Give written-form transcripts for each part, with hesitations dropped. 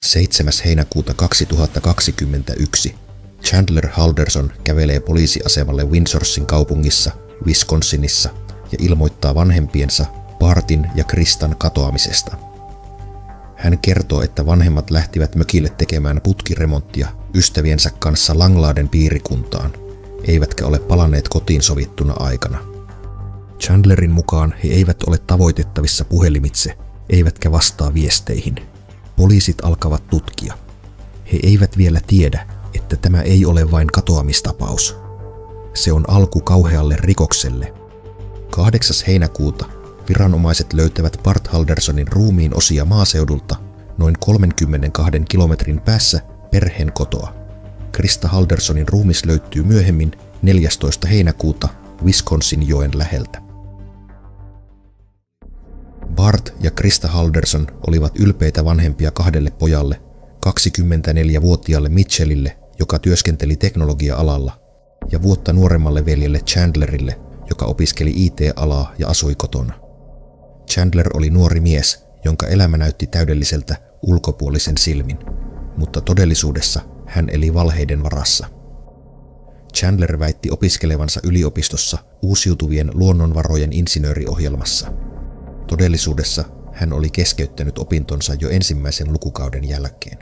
7. heinäkuuta 2021 Chandler Halderson kävelee poliisiasemalle Windsorsin kaupungissa, Wisconsinissa ja ilmoittaa vanhempiensa Bartin ja Kristan katoamisesta. Hän kertoo, että vanhemmat lähtivät mökille tekemään putkiremonttia ystäviensä kanssa Langladen piirikuntaan, eivätkä ole palanneet kotiin sovittuna aikana. Chandlerin mukaan he eivät ole tavoitettavissa puhelimitse, eivätkä vastaa viesteihin. Poliisit alkavat tutkia. He eivät vielä tiedä, että tämä ei ole vain katoamistapaus. Se on alku kauhealle rikokselle. 8. heinäkuuta viranomaiset löytävät Bart Haldersonin ruumiin osia maaseudulta noin 32 kilometrin päässä perheen kotoa. Krista Haldersonin ruumis löytyy myöhemmin 14. heinäkuuta Wisconsin-joen läheltä. Bart ja Krista Halderson olivat ylpeitä vanhempia kahdelle pojalle, 24-vuotiaalle Mitchellille, joka työskenteli teknologia-alalla, ja vuotta nuoremmalle veljelle Chandlerille, joka opiskeli IT-alaa ja asui kotona. Chandler oli nuori mies, jonka elämä näytti täydelliseltä ulkopuolisen silmin, mutta todellisuudessa hän eli valheiden varassa. Chandler väitti opiskelevansa yliopistossa uusiutuvien luonnonvarojen insinööriohjelmassa. Todellisuudessa hän oli keskeyttänyt opintonsa jo ensimmäisen lukukauden jälkeen.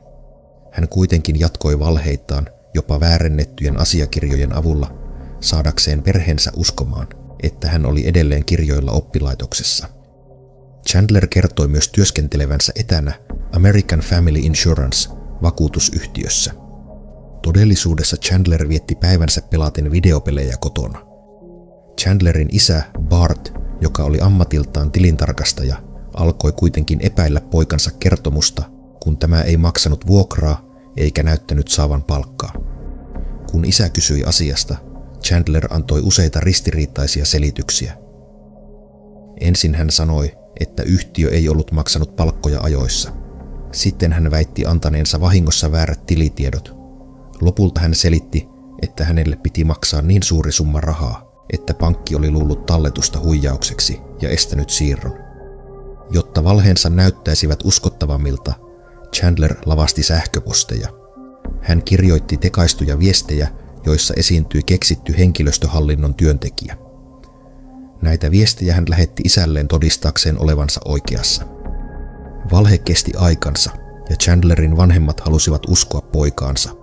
Hän kuitenkin jatkoi valheitaan jopa väärennettyjen asiakirjojen avulla saadakseen perheensä uskomaan, että hän oli edelleen kirjoilla oppilaitoksessa. Chandler kertoi myös työskentelevänsä etänä American Family Insurance-vakuutusyhtiössä. Todellisuudessa Chandler vietti päivänsä pelaten videopelejä kotona. Chandlerin isä Bart, joka oli ammatiltaan tilintarkastaja, alkoi kuitenkin epäillä poikansa kertomusta, kun tämä ei maksanut vuokraa eikä näyttänyt saavan palkkaa. Kun isä kysyi asiasta, Chandler antoi useita ristiriitaisia selityksiä. Ensin hän sanoi, että yhtiö ei ollut maksanut palkkoja ajoissa. Sitten hän väitti antaneensa vahingossa väärät tilitiedot. Lopulta hän selitti, että hänelle piti maksaa niin suuri summa rahaa, että pankki oli luullut talletusta huijaukseksi ja estänyt siirron. Jotta valheensa näyttäisivät uskottavammilta, Chandler lavasti sähköposteja. Hän kirjoitti tekaistuja viestejä, joissa esiintyi keksitty henkilöstöhallinnon työntekijä. Näitä viestejä hän lähetti isälleen todistaakseen olevansa oikeassa. Valhe kesti aikansa, ja Chandlerin vanhemmat halusivat uskoa poikaansa.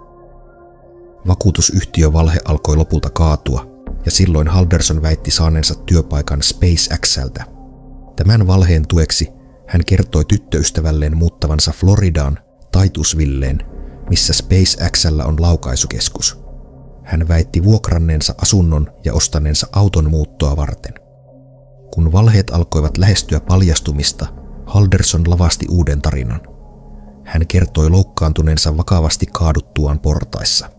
Vakuutusyhtiövalhe alkoi lopulta kaatua, ja silloin Halderson väitti saaneensa työpaikan SpaceXltä. Tämän valheen tueksi hän kertoi tyttöystävälleen muuttavansa Floridaan, Titusvilleen, missä SpaceXllä on laukaisukeskus. Hän väitti vuokranneensa asunnon ja ostaneensa auton muuttoa varten. Kun valheet alkoivat lähestyä paljastumista, Halderson lavasti uuden tarinan. Hän kertoi loukkaantuneensa vakavasti kaaduttuaan portaissa.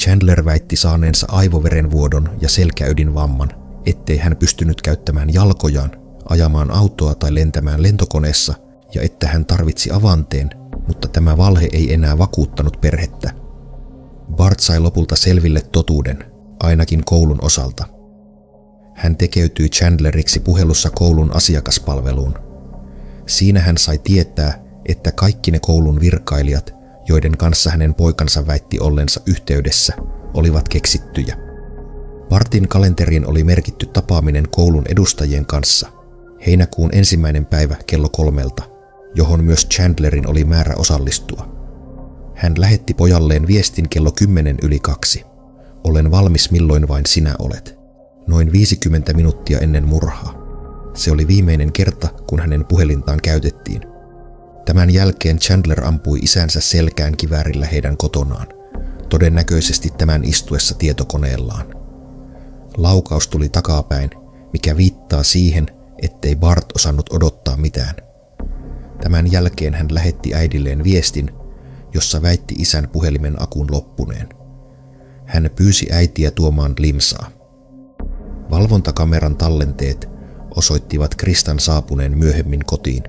Chandler väitti saaneensa aivoverenvuodon ja selkäydinvamman, ettei hän pystynyt käyttämään jalkojaan, ajamaan autoa tai lentämään lentokoneessa, ja että hän tarvitsi avanteen, mutta tämä valhe ei enää vakuuttanut perhettä. Bart sai lopulta selville totuuden, ainakin koulun osalta. Hän tekeytyi Chandleriksi puhelussa koulun asiakaspalveluun. Siinä hän sai tietää, että kaikki ne koulun virkailijat, joiden kanssa hänen poikansa väitti ollensa yhteydessä, olivat keksittyjä. Bartin kalenteriin oli merkitty tapaaminen koulun edustajien kanssa, heinäkuun 1. päivä kello 3, johon myös Chandlerin oli määrä osallistua. Hän lähetti pojalleen viestin kello 2:10. Olen valmis milloin vain sinä olet. Noin 50 minuuttia ennen murhaa. Se oli viimeinen kerta, kun hänen puhelintaan käytettiin. Tämän jälkeen Chandler ampui isänsä selkään kiväärillä heidän kotonaan, todennäköisesti tämän istuessa tietokoneellaan. Laukaus tuli takapäin, mikä viittaa siihen, ettei Bart osannut odottaa mitään. Tämän jälkeen hän lähetti äidilleen viestin, jossa väitti isän puhelimen akun loppuneen. Hän pyysi äitiä tuomaan limsaa. Valvontakameran tallenteet osoittivat Kristan saapuneen myöhemmin kotiin.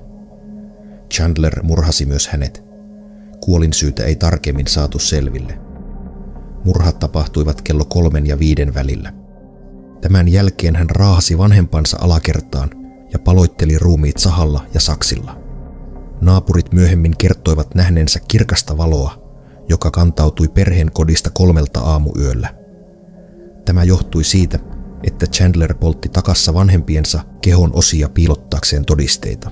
Chandler murhasi myös hänet. Kuolinsyytä ei tarkemmin saatu selville. Murhat tapahtuivat kello 3 ja 5 välillä. Tämän jälkeen hän raahasi vanhempansa alakertaan ja paloitteli ruumiit sahalla ja saksilla. Naapurit myöhemmin kertoivat nähneensä kirkasta valoa, joka kantautui perheen kodista 3 aamuyöllä. Tämä johtui siitä, että Chandler poltti takassa vanhempiensa kehon osia piilottaakseen todisteita.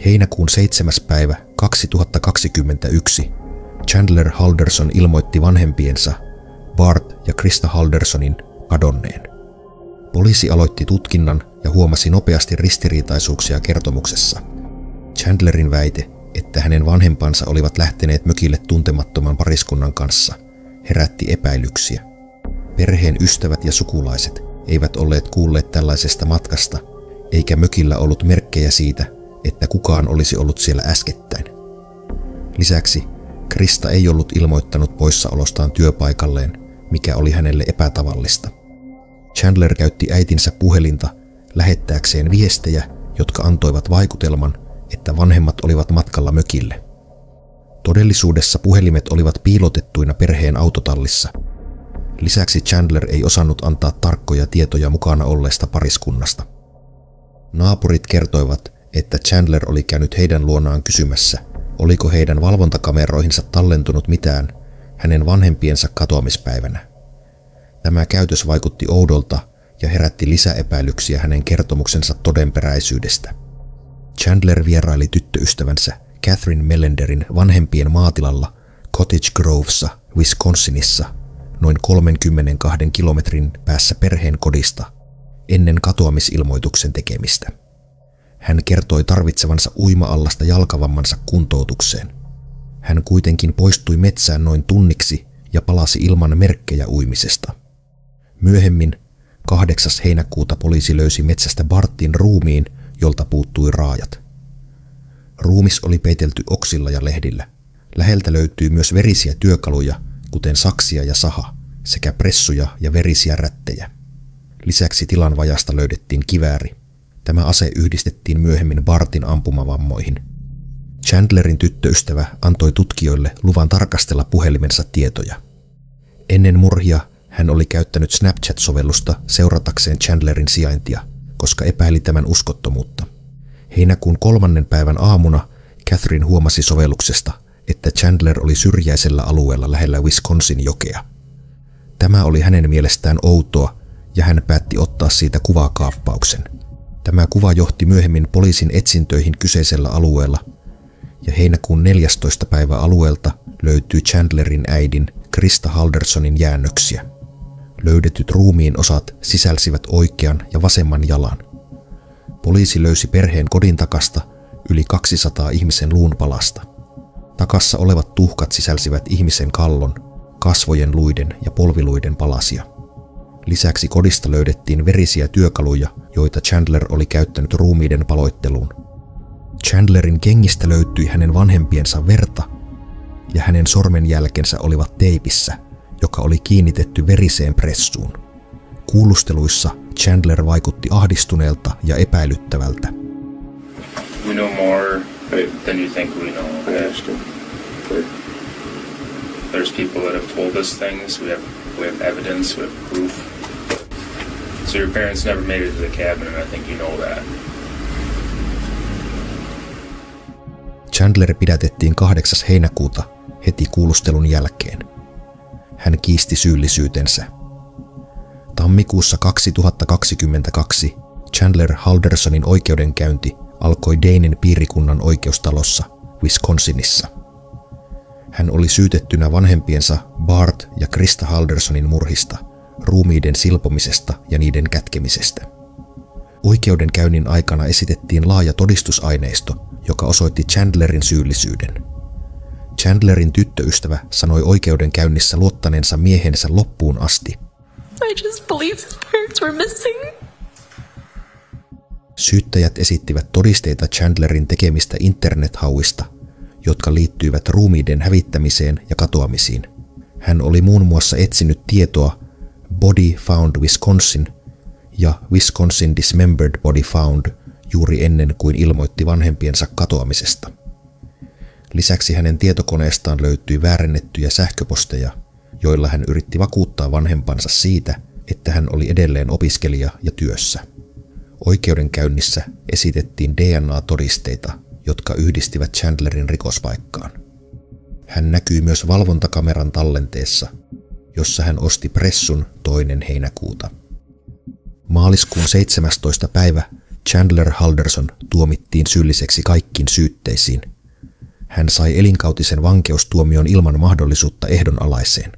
Heinäkuun 7. päivä 2021 Chandler Halderson ilmoitti vanhempiensa Bart ja Krista Haldersonin kadonneen. Poliisi aloitti tutkinnan ja huomasi nopeasti ristiriitaisuuksia kertomuksessa. Chandlerin väite, että hänen vanhempansa olivat lähteneet mökille tuntemattoman pariskunnan kanssa, herätti epäilyksiä. Perheen ystävät ja sukulaiset eivät olleet kuulleet tällaisesta matkasta, eikä mökillä ollut merkkejä siitä, että kukaan olisi ollut siellä äskettäin. Lisäksi Krista ei ollut ilmoittanut poissaolostaan työpaikalleen, mikä oli hänelle epätavallista. Chandler käytti äitinsä puhelinta lähettääkseen viestejä, jotka antoivat vaikutelman, että vanhemmat olivat matkalla mökille. Todellisuudessa puhelimet olivat piilotettuina perheen autotallissa. Lisäksi Chandler ei osannut antaa tarkkoja tietoja mukana olleesta pariskunnasta. Naapurit kertoivat, että Chandler oli käynyt heidän luonaan kysymässä, oliko heidän valvontakameroihinsa tallentunut mitään hänen vanhempiensa katoamispäivänä. Tämä käytös vaikutti oudolta ja herätti lisäepäilyksiä hänen kertomuksensa todenperäisyydestä. Chandler vieraili tyttöystävänsä Catherine Mellenderin vanhempien maatilalla Cottage Grovessa, Wisconsinissa, noin 32 kilometrin päässä perheen kodista, ennen katoamisilmoituksen tekemistä. Hän kertoi tarvitsevansa uima-allasta jalkavammansa kuntoutukseen. Hän kuitenkin poistui metsään noin tunniksi ja palasi ilman merkkejä uimisesta. Myöhemmin 8. heinäkuuta poliisi löysi metsästä Bartin ruumiin, jolta puuttui raajat. Ruumis oli peitelty oksilla ja lehdillä. Läheltä löytyi myös verisiä työkaluja, kuten saksia ja saha, sekä pressuja ja verisiä rättejä. Lisäksi tilan vajasta löydettiin kivääri. Tämä ase yhdistettiin myöhemmin Bartin ampumavammoihin. Chandlerin tyttöystävä antoi tutkijoille luvan tarkastella puhelimensa tietoja. Ennen murhia hän oli käyttänyt Snapchat-sovellusta seuratakseen Chandlerin sijaintia, koska epäili tämän uskottomuutta. Heinäkuun 3. päivän aamuna Catherine huomasi sovelluksesta, että Chandler oli syrjäisellä alueella lähellä Wisconsin-jokea. Tämä oli hänen mielestään outoa ja hän päätti ottaa siitä kuvakaappauksen. Tämä kuva johti myöhemmin poliisin etsintöihin kyseisellä alueella ja heinäkuun 14. päivä alueelta löytyi Chandlerin äidin Krista Haldersonin jäännöksiä. Löydetyt ruumiin osat sisälsivät oikean ja vasemman jalan. Poliisi löysi perheen kodin takasta yli 200 ihmisen luunpalasta. Takassa olevat tuhkat sisälsivät ihmisen kallon, kasvojen luiden ja polviluiden palasia. Lisäksi kodista löydettiin verisiä työkaluja, joita Chandler oli käyttänyt ruumiiden paloitteluun. Chandlerin kengistä löytyi hänen vanhempiensa verta ja hänen sormenjälkensä olivat teipissä, joka oli kiinnitetty veriseen pressuun. Kuulusteluissa Chandler vaikutti ahdistuneelta ja epäilyttävältä. We know more than you think we know. There's people that have told us things. We have evidence. We have proof. So your parents never made it to the cabin, and I think you know that. Chandler pidätettiin 8. heinäkuuta heti kuulustelun jälkeen. Hän kiisti syyllisyytensä. Tammikuussa 2022 Chandler Haldersonin oikeudenkäynti alkoi Danein piirikunnan oikeustalossa Wisconsinissa. Hän oli syytettynä vanhempiensa Bart ja Krista Haldersonin murhista, ruumiiden silpomisesta ja niiden kätkemisestä. Oikeudenkäynnin aikana esitettiin laaja todistusaineisto, joka osoitti Chandlerin syyllisyyden. Chandlerin tyttöystävä sanoi oikeudenkäynnissä luottaneensa miehensä loppuun asti. I just believed his parents were missing. Syyttäjät esittivät todisteita Chandlerin tekemistä internethauista, jotka liittyivät ruumiiden hävittämiseen ja katoamisiin. Hän oli muun muassa etsinyt tietoa Body Found Wisconsin ja Wisconsin Dismembered Body Found juuri ennen kuin ilmoitti vanhempiensa katoamisesta. Lisäksi hänen tietokoneestaan löytyi väärennettyjä sähköposteja, joilla hän yritti vakuuttaa vanhempansa siitä, että hän oli edelleen opiskelija ja työssä. Oikeudenkäynnissä esitettiin DNA-todisteita, jotka yhdistivät Chandlerin rikospaikkaan. Hän näkyy myös valvontakameran tallenteessa, jossa hän osti pressun 2. heinäkuuta. Maaliskuun 17. päivä Chandler Halderson tuomittiin syylliseksi kaikkiin syytteisiin. Hän sai elinkautisen vankeustuomion ilman mahdollisuutta ehdonalaiseen.